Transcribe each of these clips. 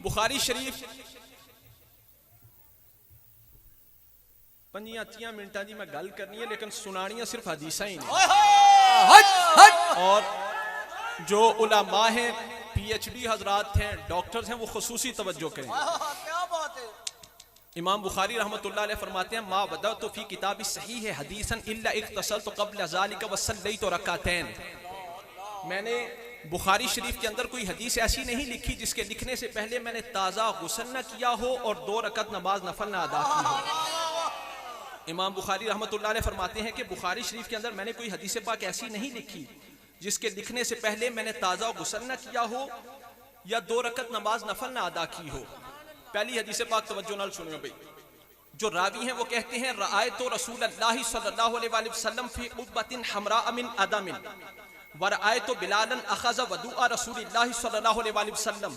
بخاری شریف 5 منٹاں دی میں گل کرنی ہے لیکن سنانیاں صرف حدیثاں ہی نہیں. اور جو علماء ہیں پی ایچ ڈی حضرات ہیں ڈاکٹرز ہیں وہ خصوصی توجہ کریں. کیا بات ہے. امام بخاری رحمۃ اللہ علیہ فرماتے ہیں ما ودعت فی کتاب صحیح حدیثا الا اغتسلت قبل ذلك وصلیت رکعتین. میں نے بخاری شریف کے اندر کوئی حدیث ایسی نہیں لکھی جس کے لکھنے سے پہلے میں نے تازہ غسل نہ کیا ہو اور 2 رکعت نماز نفل نہ ادا کی ہو. امام بخاری رحمۃ اللہ علیہ فرماتے ہیں کہ بخاری شریف کے اندر میں نے کوئی حدیث پاک ایسی نہیں لکھی جس کے لکھنے سے پہلے میں نے تازہ غسل نہ کیا ہو یا 2 رکعت نماز نفل نہ ادا کی ہو. پہلی حدیث پاک توجہ نال سنیو بھائی. جو راوی ہیں وہ کہتے ہیں رأیت رسول اللہ صلی اللہ علیہ وآلہ وسلم فی قبۃ حمراء من ادم ورأیت بلالا اخذ وضوء رسول اللہ صلی اللہ علیہ وآلہ وسلم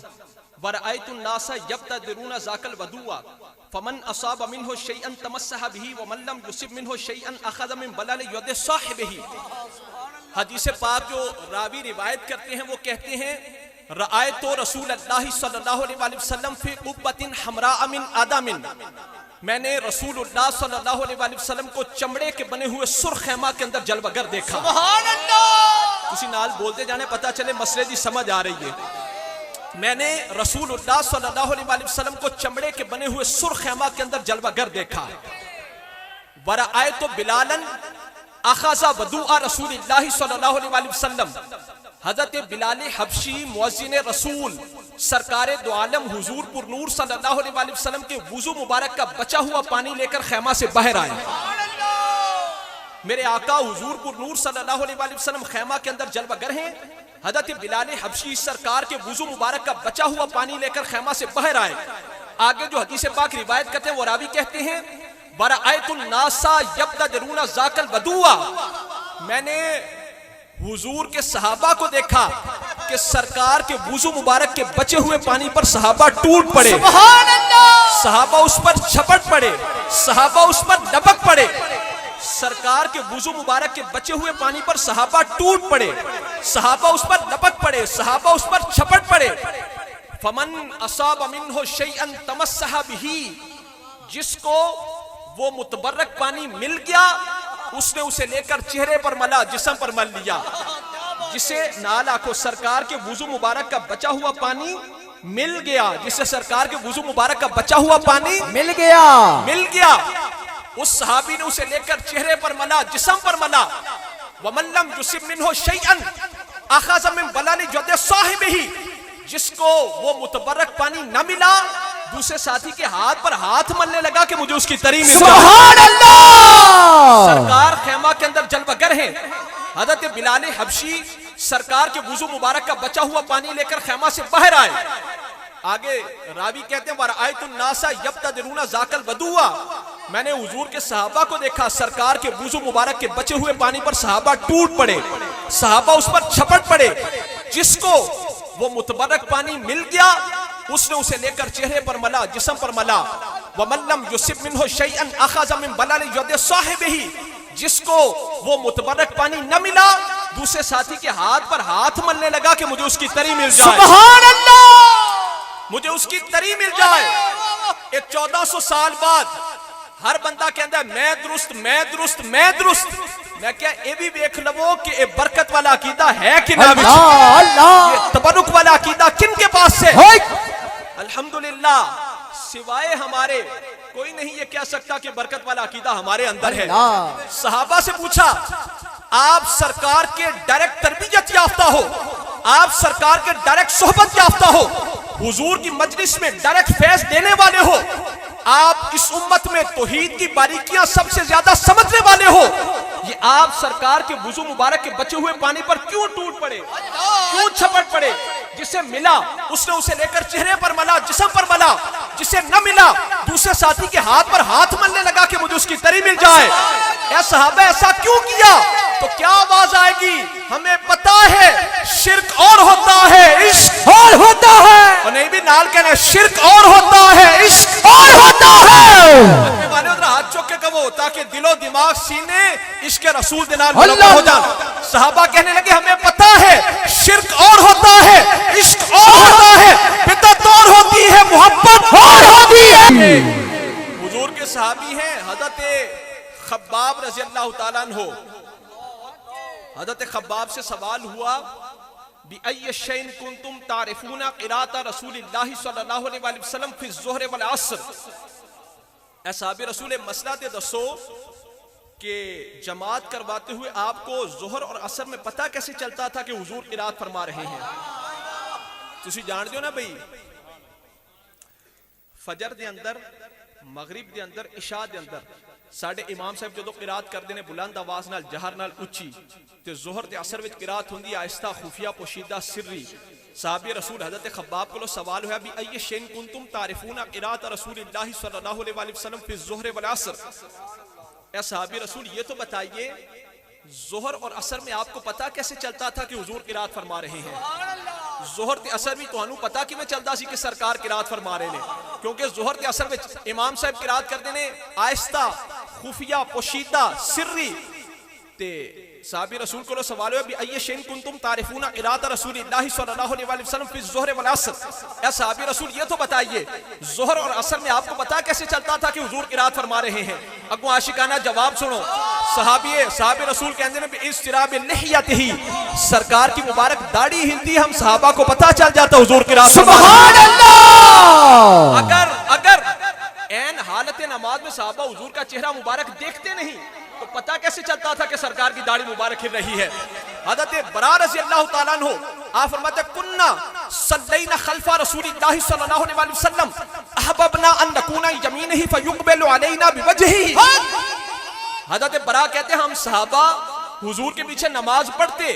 ورأیت الناس یبتدرون ذاک الوضوء فمن اصاب منه شیئا تمسح به ومن لم یصب منه شیئا اخذ من بلال ید صاحبہ. حدیث پاک جو راوی روایت کرتے ہیں وہ کہتے ہیں رأیت رسول اللہ صلی اللہ علیہ وآلہ وسلم فی قبۃ حمراء من ادم. میں نے رسول اللہ صلی اللہ علیہ وآلہ وسلم کو چمڑے کے بنے ہوئے سرخ خیمہ کے اندر جلوہ گر دیکھا. سبحان اللہ. کسی نال بولتے جانے پتہ چلے مسئلے دی سمجھ آ رہی ہے. میں نے رسول اللہ صلی اللہ علیہ وآلہ وسلم کو چمڑے کے بنے ہوئے سرخ خیمہ کے اندر جلوہ گر دیکھا. ورأیت بلالا اخذ وضوء رسول اللہ صلی اللہ علیہ وآلہ وسلم. حضرت بلال حبشی مؤذن رسول سرکار دو عالم حضور پر نور صلی اللہ علیہ وآلہ وسلم کے وضو مبارک کا بچا ہوا پانی لے کر خیمہ سے باہر آئے. میرے آقا حضور پر نور صلی اللہ علیہ وآلہ وسلم خیمہ کے اندر جلوہ گر ہیں. حضرت بلال حبشی سرکار کے وضو مبارک کا بچا ہوا پانی لے کر خیمہ سے باہر آئے. آگے جو حدیث پاک روایت کرتے ہیں وہ راوی کہتے ہیں ورأیت الناس یبتدرون ذاک الوضوء. میں نے حضور کے صحابہ کو دیکھا کہ سرکار کے وضو مبارک کے بچے ہوئے پانی پر صحابہ ٹوٹ پڑے. سبحان اللہ. صحابہ اس پر چھپٹ پڑے, صحابہ اس پر لپک پڑے. سرکار کے وضو مبارک کے بچے ہوئے پانی پر صحابہ ٹوٹ پڑے, صحابہ اس پر لپک پڑے, صحابہ اس پر چھپٹ پڑے. فمن اصاب منہ شیئا تمسح بہ. جس کو وہ متبرک پانی مل گیا اس نے اسے لے کر چہرے پر ملا, جسم پر مل لیا. جسے نالا کو سرکار کے وضو مبارک کا بچا ہوا پانی مل گیا, جسے سرکار کے وضو مبارک کا بچا ہوا پانی مل گیا اس صحابی نے اسے لے کر چہرے پر ملا, جسم پر ملا. ومن لم یصب منہ شیئا اخذ من بلال ید صاحبہ. جس کو وہ متبرک پانی نہ ملا دوسرے ساتھی کے ہاتھ پر ہاتھ ملنے لگا کہ مجھے اس کی تری مل جائے. سبحان اللہ. سرکار خیمہ کے اندر جلوہ گر ہیں. حضرت بلال حبشی سرکار کے وضو مبارک کا بچا ہوا پانی لے کر خیمہ سے باہر آئے. آگے راوی کہتے ہیں ورأیت الناس یبتدرون ذاک الوضوء. میں نے حضور کے صحابہ کو دیکھا سرکار کے وضو مبارک کے بچے ہوئے پانی پر صحابہ ٹوٹ پڑے, صحابہ اس پر چھپٹ پڑے. جس کو وہ متبرک پانی مل گیا اس نے اسے لے کر چہرے پر ملا, جسم پر ملا. ومن لم یصب منہ شیئا اخذ من بلال ید صاحبہ. جس کو وہ متبرک پانی نہ ملا دوسرے ساتھی کے ہاتھ پر ہاتھ ملنے لگا کہ مجھے اس کی تری مل جائے. سبحان اللہ. مجھے اس کی تری مل جائے. ایک 1400 سال بعد ہر بندہ کہتا ہے میں درست میں درست میں درست. میں کیا اے بھی دیکھ لو کہ اے برکت والا عقیدہ ہے کہ نہ. یہ تبرک والا عقیدہ کن کے پاس سے؟ الحمدللہ سوائے ہمارے کوئی نہیں یہ کہہ سکتا کہ برکت والا عقیدہ ہمارے اندر ہے. صحابہ سے پوچھا آپ سرکار کے ڈائریکٹ تربیت یافتہ ہو, آپ سرکار کے ڈائریکٹ صحبت یافتہ ہو, حضور کی مجلس میں ڈائریکٹ فیض دینے والے ہو, آپ اس امت میں توحید کی باریکیاں سب سے زیادہ سمجھنے والے ہو, یہ آپ سرکار کے وضو مبارک کے بچے ہوئے پانی پر کیوں ٹوٹ پڑے, کیوں چھپٹ پڑے؟ جسے ملا اس نے اسے لے کر چہرے پر ملا, جسم پر ملا. جسے نہ ملا دوسرے ساتھی کے ہاتھ پر ہاتھ ملنے لگا کہ مجھے اس کی تری مل جائے. اے صحابہ ایسا کیوں کیا؟ تو کیا آواز آئے گی؟ ہمیں پتا ہے شرک اور ہوتا ہے, عشق اور ہوتا ہے. اور نہیں بھی نال کہنا شرک اور ہوتا ہے, عشق اور ہوتا ہے. ہاتھ چوک کے کہو تاکہ دل و دماغ سینے عشق رسول دلال ملوکہ ہو جان. صحابہ کہنے لگے ہمیں پتا ہے شرک اور ہوتا ہے, عشق اور ہوتا ہے, بدعت اور ہوتی ہے, یہ صحابی ہیں حضرت خباب رضی اللہ تعالیٰ عنہ. حضرت خباب سے سوال ہوا بِأَيِّ شَيْءٍ كُنتُمْ تَعْرِفُونَ قِرَاءَةَ رسول اللہ صلی اللہ علیہ وآلہ وسلم فی الظہر والعصر. اے صحابی رسول مسئلہ دے دسو کہ جماعت کرواتے ہوئے آپ کو ظہر اور عصر میں پتہ کیسے چلتا تھا کہ حضور قرات فرما رہے ہیں؟ تسی جان دیو نا بھئی فجر دے اندر، مغرب دے اندر، عشاء دے اندر ساڈے امام صاحب جدو قرات کردے نے بلند آواز نال، جہر نال، اچھی، تے ظہر تے عصر وچ قرات ہوندی آہستہ، خفیہ، پوشیدہ، سری. صحابی رسول حضرت خباب کو سوال ہوا بھی ائی شین کنتم تعرفون قرات رسول اللہ صلی اللہ علیہ وآلہ وسلم فی الظہر والعصر. اے صحابی رسول یہ تو بتائیے ظہر اور عصر میں آپ کو پتہ کیسے چلتا تھا کہ حضور قرات فرما رہے ہیں؟ ظہر تے عصر بھی تانوں پتہ کیویں چلدا سی کہ سرکار قرات فرما رہے نے؟ کیونکہ ظہر تے عصر وچ امام صاحب قرات کردے نے آہستہ، خفیہ، پوشیدہ، سری. تے صحابی رسول کو سوال ہوا بھی ائی شین کنتم تعرفون قرات رسول اللہ صلی اللہ علیہ وآلہ وسلم فی الظہر والعصر. اے صحابی رسول یہ تو بتائیے ظہر اور عصر میں آپ کو پتہ کیسے چلتا تھا کہ حضور قرات فرما رہے ہیں؟ اگوں عاشقانہ جواب سنو. صحابی رسول کہندے نے باستراب لحیتہ، سرکار کی مبارک داڑھی ہندی ہم صحابہ کو پتہ چل جاتا حضور قرات فرما رہے ہیں. سبحان اللہ. اگر این حالت نماز میں صحابہ حضور کا چہرہ مبارک دیکھتے نہیں تو پتہ کیسے چلتا تھا کہ سرکار کی داڑھی مبارک ہل رہی ہے؟ حضرت برا رضی اللہ تعالیٰ عنہ آپ فرماتے کننا صلینا خلف رسول اللہ صلی اللہ علیہ وسلم احببنا ان نکونا یمینہ فیقبل علینا بوجہہ. حضرت برا کہتے ہیں ہم صحابہ حضور کے پیچھے نماز پڑھتے،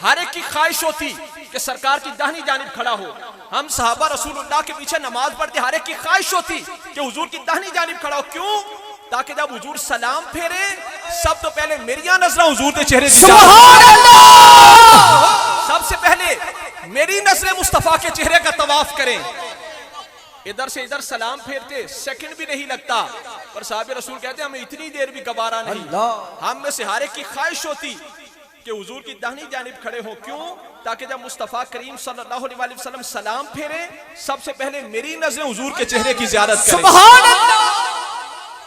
ہر ایک کی خواہش ہوتی کہ سرکار کی داہنی جانب کھڑا ہو. ہم صحابہ رسول اللہ کے پیچھے نماز پڑھتے، ہر ایک کی خواہش ہوتی کہ حضور کی داہنی جانب کھڑا ہو. کیوں؟ تاکہ جب حضور سلام پھیرے سب تو پہلے میری نظریں حضور کے چہرے سبحان اللہ. سب سے پہلے میری نظریں مصطفیٰ کے چہرے کا طواف کریں. ادھر سے ادھر سلام پھیرتے، سیکنڈ بھی نہیں لگتا. پر صحابہ رسول کہتے ہیں ہمیں اتنی دیر بھی گوارا نہیں. ہم میں سے ہر ایک کی خواہش ہوتی کہ حضور کی داہنی جانب کھڑے ہوں. کیوں؟ تاکہ جب مصطفیٰ کریم صلی اللہ علیہ وسلم سلام پھیرے سب سے پہلے میری نظریں حضور کے چہرے کی زیارت کریں. سبحان اللہ.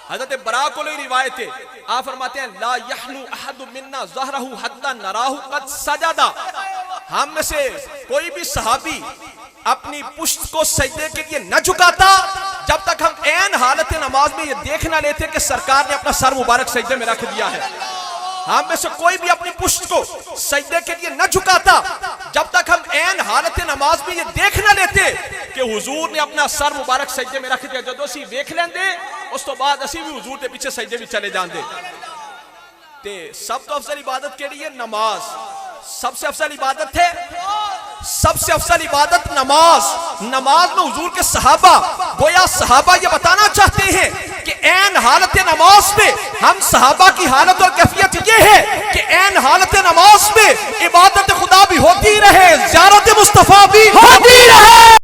حضرت برا کو لئی روایت ہے آپ فرماتے ہیں لا یحنو احد منا ظہرہ حتی نراہ قد سجدہ. ہم میں سے کوئی بھی صحابی اپنی پشت کو سجدے کے لیے نہ جھکاتا جب تک ہم عین حالت نماز میں یہ دیکھ نہ لیتے کہ سرکار نے اپنا سر مبارک سجدے میں رکھ دیا ہے. ہم میں سے کوئی بھی اپنی پشت کو سجدے کے لیے نہ جھکاتا جب تک ہم عین حالت نماز میں یہ دیکھ نہ لیتے کہ حضور نے اپنا سر مبارک سجدے میں رکھ دیا. جدو اسی ویکھ لیندے اس تو بعد اسی بھی حضور کے پیچھے سجدے بھی چلے جاندے. تے سب تو افضل عبادت کے لیے نماز، سب سے افضل عبادت ہے، سب سے افضل عبادت نماز. نماز میں حضور کے صحابہ گویا صحابہ یہ بتانا چاہتے ہیں کہ عین حالت نماز میں ہم صحابہ کی حالت اور کیفیت یہ ہے کہ عین حالت نماز میں عبادت